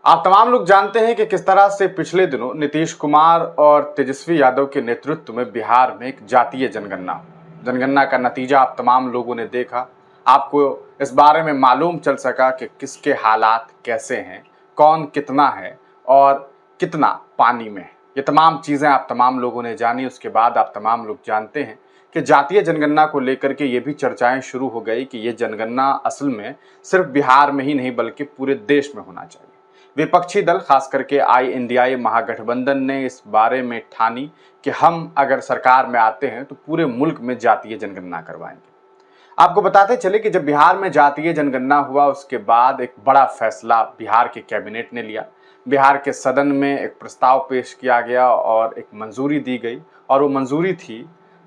आप तमाम लोग जानते हैं कि किस तरह से पिछले दिनों नीतीश कुमार और तेजस्वी यादव के नेतृत्व में बिहार में एक जातीय जनगणना का नतीजा आप तमाम लोगों ने देखा। आपको इस बारे में मालूम चल सका कि किसके हालात कैसे हैं, कौन कितना है और कितना पानी में है। ये तमाम चीज़ें आप तमाम लोगों ने जानी। उसके बाद आप तमाम लोग जानते हैं कि जातीय जनगणना को लेकर के ये भी चर्चाएं शुरू हो गई कि ये जनगणना असल में सिर्फ बिहार में ही नहीं बल्कि पूरे देश में होना चाहिए। विपक्षी दल खास करके INDI महागठबंधन ने इस बारे में ठानी कि हम अगर सरकार में आते हैं तो पूरे मुल्क में जातीय जनगणना करवाएंगे। आपको बताते चले कि जब बिहार में जातीय जनगणना हुआ उसके बाद एक बड़ा फैसला बिहार के कैबिनेट ने लिया। बिहार के सदन में एक प्रस्ताव पेश किया गया और एक मंजूरी दी गई और वो मंजूरी थी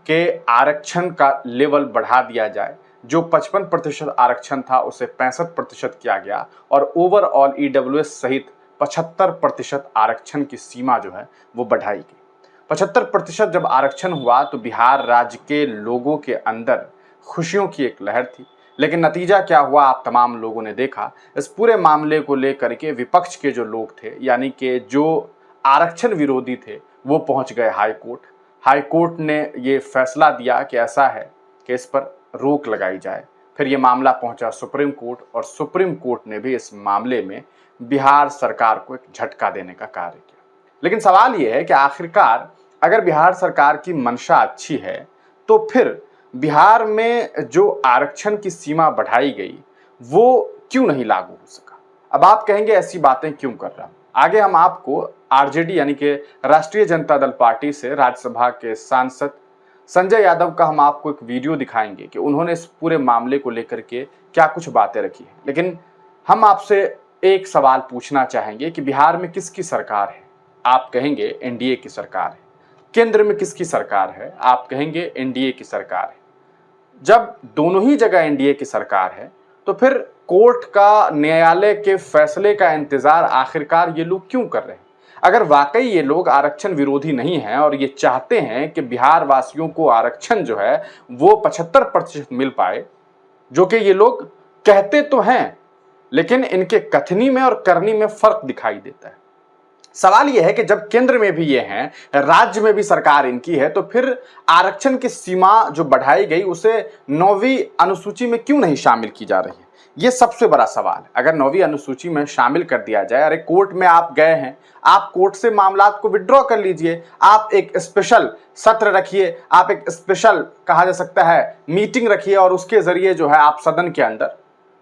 कि आरक्षण का लेवल बढ़ा दिया जाए। जो 55% आरक्षण था उसे 65% किया गया और ओवरऑल EWS सहित 75% आरक्षण की सीमा जो है वो बढ़ाई गई। 75% जब आरक्षण हुआ तो बिहार राज्य के लोगों के अंदर खुशियों की एक लहर थी। लेकिन नतीजा क्या हुआ आप तमाम लोगों ने देखा। इस पूरे मामले को लेकर के विपक्ष के जो लोग थे यानी कि जो आरक्षण विरोधी थे वो पहुंच गए हाई कोर्ट ने ये फैसला दिया कि ऐसा है कि इस पर रोक लगाई जाए। फिर ये मामला पहुंचा सुप्रीम कोर्ट और सुप्रीम कोर्ट ने भी इस मामले में बिहार सरकार को एक झटका देने का कार्य किया। लेकिन सवाल ये है कि आखिरकार अगर बिहार सरकार की मंशा अच्छी है तो फिर बिहार में जो आरक्षण की सीमा बढ़ाई गई वो क्यों नहीं लागू हो सका। अब आप कहेंगे ऐसी बातें क्यों कर रहा हूं। आगे हम आपको RJD यानी कि राष्ट्रीय जनता दल पार्टी से राज्यसभा के सांसद संजय यादव का हम आपको एक वीडियो दिखाएंगे कि उन्होंने इस पूरे मामले को लेकर के क्या कुछ बातें रखी हैं। लेकिन हम आपसे एक सवाल पूछना चाहेंगे कि बिहार में किसकी सरकार है। आप कहेंगे NDA की सरकार है। केंद्र में किसकी सरकार है। आप कहेंगे NDA की सरकार है। जब दोनों ही जगह NDA की सरकार है तो फिर कोर्ट का, न्यायालय के फैसले का इंतजार आखिरकार ये लोग क्यों कर रहे हैं। अगर वाकई ये लोग आरक्षण विरोधी नहीं हैं और ये चाहते हैं कि बिहार वासियों को आरक्षण जो है वो 75% मिल पाए, जो कि ये लोग कहते तो हैं लेकिन इनके कथनी में और करनी में फर्क दिखाई देता है। सवाल यह है कि जब केंद्र में भी ये हैं, राज्य में भी सरकार इनकी है, तो फिर आरक्षण की सीमा जो बढ़ाई गई उसे 9वीं अनुसूची में क्यों नहीं शामिल की जा रही है। ये सबसे बड़ा सवाल है। अगर 9वीं अनुसूची में शामिल कर दिया जाए, अरे कोर्ट में आप गए हैं, आप कोर्ट से मामलात को विड्रॉ कर लीजिए, आप एक स्पेशल सत्र रखिए, आप एक स्पेशल कहा जा सकता है मीटिंग रखिए और उसके जरिए जो है आप सदन के अंदर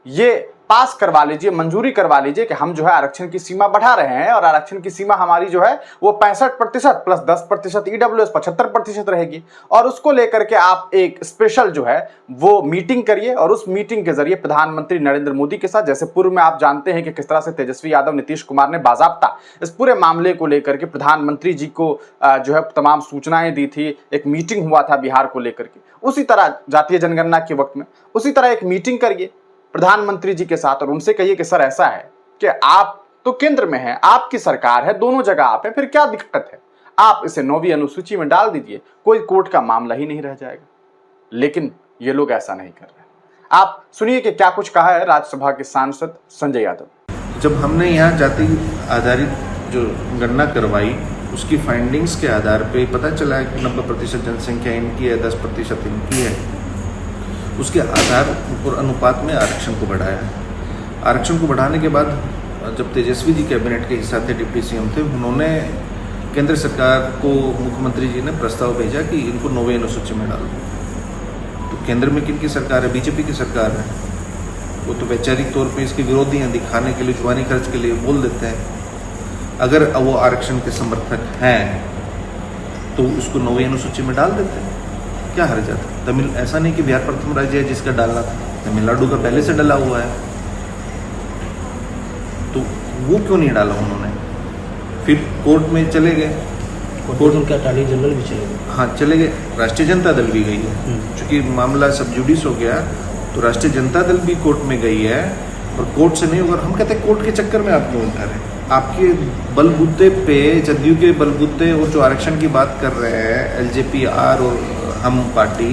ये पास करवा लीजिए, मंजूरी करवा लीजिए कि हम जो है आरक्षण की सीमा बढ़ा रहे हैं और आरक्षण की सीमा हमारी जो है वो 65% प्लस 10% EWS 75% रहेगी। और उसको लेकर के आप एक स्पेशल जो है वो मीटिंग करिए और उस मीटिंग के जरिए प्रधानमंत्री नरेंद्र मोदी के साथ, जैसे पूर्व में आप जानते हैं कि किस तरह से तेजस्वी यादव, नीतीश कुमार ने बाजाबता इस पूरे मामले को लेकर के प्रधानमंत्री जी को जो है तमाम सूचनाएं दी थी। एक मीटिंग हुआ था बिहार को लेकर के, उसी तरह जातीय जनगणना के वक्त में उसी तरह एक मीटिंग करिए प्रधानमंत्री जी के साथ और उनसे कहिए कि सर ऐसा है कि आप तो केंद्र में हैं, आपकी सरकार है, दोनों जगह आप हैं, फिर क्या दिक्कत है, आप इसे 9वीं अनुसूची में डाल दीजिए, कोई कोर्ट का मामला ही नहीं रह जाएगा। लेकिन ये लोग ऐसा नहीं कर रहे। आप सुनिए कि क्या कुछ कहा है राज्यसभा के सांसद संजय यादव। जब हमने यहाँ जाति आधारित जो गणना करवाई उसकी फाइंडिंग्स के आधार पर पता चला है कि 90% जनसंख्या इनकी है, 10% इनकी है, उसके आधार और अनुपात में आरक्षण को बढ़ाया। आरक्षण को बढ़ाने के बाद जब तेजस्वी जी कैबिनेट के हिस्सा थे, डिप्टी CM थे, उन्होंने केंद्र सरकार को, मुख्यमंत्री जी ने प्रस्ताव भेजा कि इनको 9वीं अनुसूची में डाल दो। तो केंद्र में किनकी सरकार है? BJP की सरकार है। वो तो वैचारिक तौर पे इसके विरोधी हैं, दिखाने के लिए, जुबानी खर्च के लिए बोल देते हैं। अगर वो आरक्षण के समर्थक हैं तो उसको 9वीं अनुसूची में डाल देते हैं, क्या हर्ज आता है। तमिल ऐसा नहीं कि बिहार प्रथम राज्य है जिसका डालना था, तमिलनाडु का पहले से डला हुआ है, तो वो क्यों नहीं डाला उन्होंने। फिर कोर्ट में चले गए, कोर्ट उनका अटॉर्नी जनरल भी चले गए। हाँ चले गए, राष्ट्रीय जनता दल भी गई है। चूंकि मामला सब जुडिस हो गया तो राष्ट्रीय जनता दल भी कोर्ट में गई है और कोर्ट से नहीं होगा। हम कहते हैं कोर्ट के चक्कर में आप क्यों उठा रहे हैं। आपके बलबूते पे, जदयू के बलबूते और जो आरक्षण की बात कर रहे हैं LJP-R और हम पार्टी,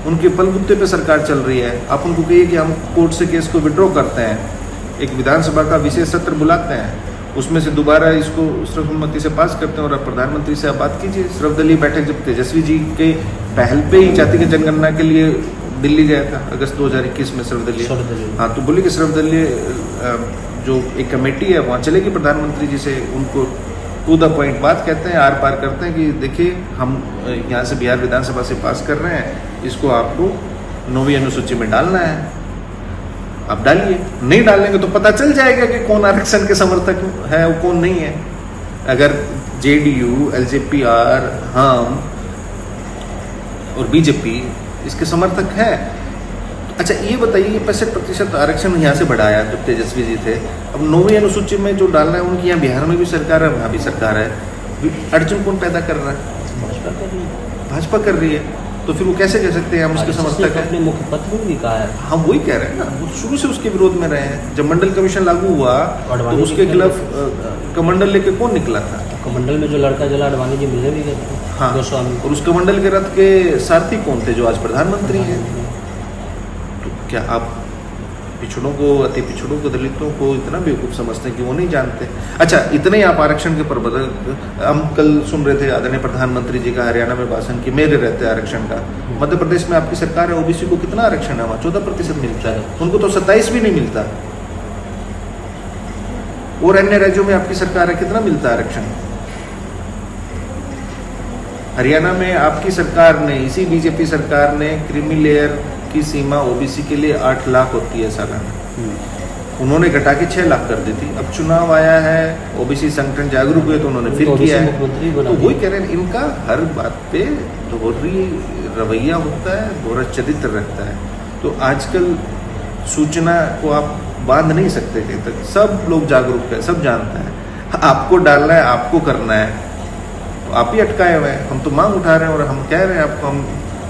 उनके बलबूते पे सरकार चल रही है। आप उनको कहिए कि हम कोर्ट से केस को विड्रॉ करते हैं, एक विधानसभा का विशेष सत्र बुलाते हैं, उसमें से दोबारा इसको सर्वसम्मति से पास करते हैं और अब प्रधानमंत्री से आप बात कीजिए। सर्वदलीय बैठक जब तेजस्वी जी के पहल पे ही जातिगत जनगणना के लिए दिल्ली गया था अगस्त 2021 में सर्वदलीय, हाँ, तो बोले कि सर्वदलीय जो एक कमेटी है वहाँ चलेगी प्रधानमंत्री जी से, उनको टू द पॉइंट बात कहते हैं, आर पार करते हैं कि देखिए हम यहाँ से बिहार विधानसभा से पास कर रहे हैं, इसको आपको 9वीं अनुसूची में डालना है, आप डालिए। नहीं डालेंगे तो पता चल जाएगा कि कौन आरक्षण के समर्थक है और कौन नहीं है। अगर जेडीयू, एलजेपीआर, हम और बीजेपी इसके समर्थक है। अच्छा ये बताइए, ये 65% आरक्षण यहाँ से बढ़ाया जब तेजस्वी जी थे, अब 9वीं अनुसूची में जो डालना है उनकी यहाँ बिहार में भी सरकार है, वहाँ भी सरकार है, अड़चन कौन पैदा कर रहा है? भाजपा कर रही है। भाजपा कर रही है, तो फिर वो कैसे कह सकते हैं हम उसके समर्थक हैं? अपने मुखपत्र में भी कहा है। हम वही कह रहे हैं ना, वो शुरू से उसके विरोध में रहे हैं। जब मंडल कमीशन लागू हुआ तो उसके खिलाफ कमंडल लेके कौन निकला था? कमंडल में जो लड़का जला अडवाणी जी मिलने भी गए थे। हाँ, गोस्वामी। और उस कमंडल के रथ के सारथी कौन थे जो आज प्रधानमंत्री हैं? तो क्या आप पिछड़ों को, अति पिछड़ों को, दलितों को इतना बेवकूफ़ समझते हैं कि वो नहीं जानते? अच्छा, इतने ही आप आरक्षण के प्रबंधक, हम कल सुन रहे थे आदरणीय प्रधानमंत्री जी का हरियाणा में भाषण कि मेरे रहते हैं आरक्षण का। मध्य प्रदेश में आपकी सरकार है, ओबीसी को कितना आरक्षण है वहाँ? 14% मिलता है, उनको तो 27 भी नहीं मिलता। और अन्य राज्यों में आपकी सरकार है, कितना मिलता है आरक्षण? हरियाणा में आपकी सरकार ने, इसी बीजेपी सरकार ने क्रीमी लेयर की सीमा ओबीसी के लिए 8 लाख होती है सालाना, उन्होंने घटा के 6 लाख कर दी थी। अब चुनाव आया है, ओबीसी संगठन जागरूक हुए तो उन्होंने फिर किया है। तो वही कह रहे हैं, इनका हर बात पे दोहरी रवैया होता है, दोहरा चरित्र रहता है। तो आजकल सूचना को आप बांध नहीं सकते कहीं तक, सब लोग जागरूक है, सब जानता है। आपको डालना है, आपको करना है, तो आप ही अटकाए हुए हैं। हम तो मांग उठा रहे हैं और हम कह रहे हैं आपको,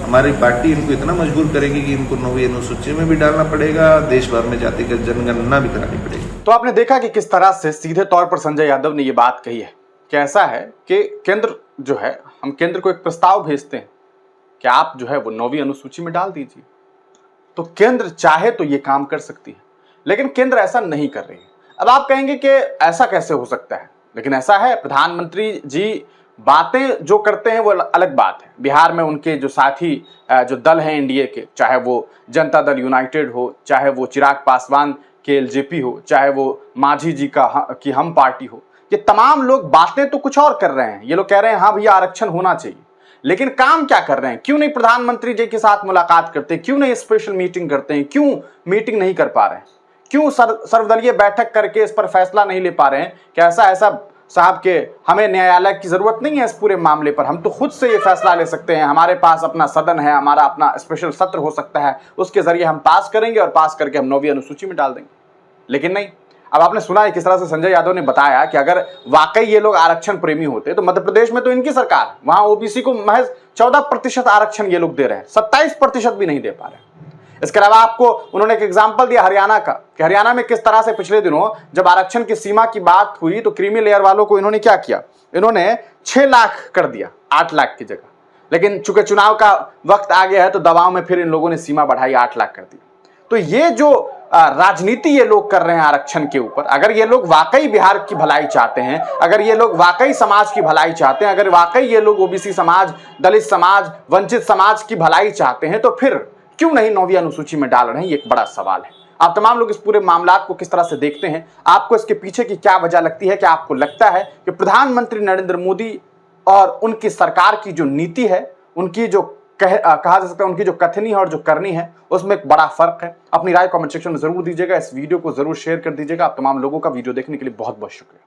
हमारी पार्टी इनको इतना मजबूर करेगी कि इनको 9वीं अनुसूची में भी डालना पड़ेगा, देश भर में जातिगत जनगणना भी करानी पड़ेगी। तो आपने देखा कि किस तरह से सीधे तौर पर संजय यादव ने ये बात कही है कि ऐसा है कि केंद्र जो है, हम केंद्र को एक प्रस्ताव भेजते हैं कि आप जो है वो 9वीं अनुसूची में डाल दीजिए, तो केंद्र चाहे तो ये काम कर सकती है, लेकिन केंद्र ऐसा नहीं कर रही है। अब आप कहेंगे कि ऐसा कैसे हो सकता है, लेकिन ऐसा है। प्रधानमंत्री जी बातें जो करते हैं वो अलग बात है। बिहार में उनके जो साथी जो दल हैं एनडीए के, चाहे वो जनता दल यूनाइटेड हो, चाहे वो चिराग पासवान के एलजेपी हो, चाहे वो मांझी जी की हम पार्टी हो, ये तमाम लोग बातें तो कुछ और कर रहे हैं। ये लोग कह रहे हैं हाँ भैया आरक्षण होना चाहिए, लेकिन काम क्या कर रहे हैं? क्यों नहीं प्रधानमंत्री जी के साथ मुलाकात करते? क्यों नहीं स्पेशल मीटिंग करते हैं? क्यों मीटिंग नहीं कर पा रहे हैं? क्यों सर्वदलीय बैठक करके इस पर फैसला नहीं ले पा रहे हैं कि ऐसा साहब के हमें न्यायालय की जरूरत नहीं है इस पूरे मामले पर, हम तो खुद से ये फैसला ले सकते हैं, हमारे पास अपना सदन है, हमारा अपना स्पेशल सत्र हो सकता है, उसके जरिए हम पास करेंगे और पास करके हम 9वीं अनुसूची में डाल देंगे। लेकिन नहीं। अब आपने सुना है किस तरह से संजय यादव ने बताया कि अगर वाकई ये लोग आरक्षण प्रेमी होते तो मध्य प्रदेश में तो इनकी सरकार, वहां ओबीसी को महज 14% आरक्षण ये लोग दे रहे हैं, 27% भी नहीं दे पा रहे। इसके अलावा आपको उन्होंने एक एग्जाम्पल दिया हरियाणा का, कि हरियाणा में किस तरह से पिछले दिनों जब आरक्षण की सीमा की बात हुई तो क्रीमी लेयर वालों को इन्होंने क्या किया, इन्होंने 6 लाख कर दिया 8 लाख की जगह। लेकिन चूंकि चुनाव का वक्त आ गया है तो दबाव में फिर इन लोगों ने सीमा बढ़ाई, 8 लाख कर दी। तो ये जो राजनीति ये लोग कर रहे हैं आरक्षण के ऊपर, अगर ये लोग वाकई बिहार की भलाई चाहते हैं, अगर ये लोग वाकई समाज की भलाई चाहते हैं, अगर वाकई ये लोग ओबीसी समाज, दलित समाज, वंचित समाज की भलाई चाहते हैं, तो फिर क्यों नहीं 9वीं अनुसूची में डाल रहे हैं? ये एक बड़ा सवाल है। आप तमाम लोग इस पूरे मामलात को किस तरह से देखते हैं? आपको इसके पीछे की क्या वजह लगती है? कि आपको लगता है कि प्रधानमंत्री नरेंद्र मोदी और उनकी सरकार की जो नीति है, उनकी जो कहा जा सकता है उनकी जो कथनी है और जो करनी है, उसमें एक बड़ा फर्क है? अपनी राय कमेंट सेक्शन में जरूर दीजिएगा, इस वीडियो को जरूर शेयर कर दीजिएगा। आप तमाम लोगों का वीडियो देखने के लिए बहुत बहुत शुक्रिया।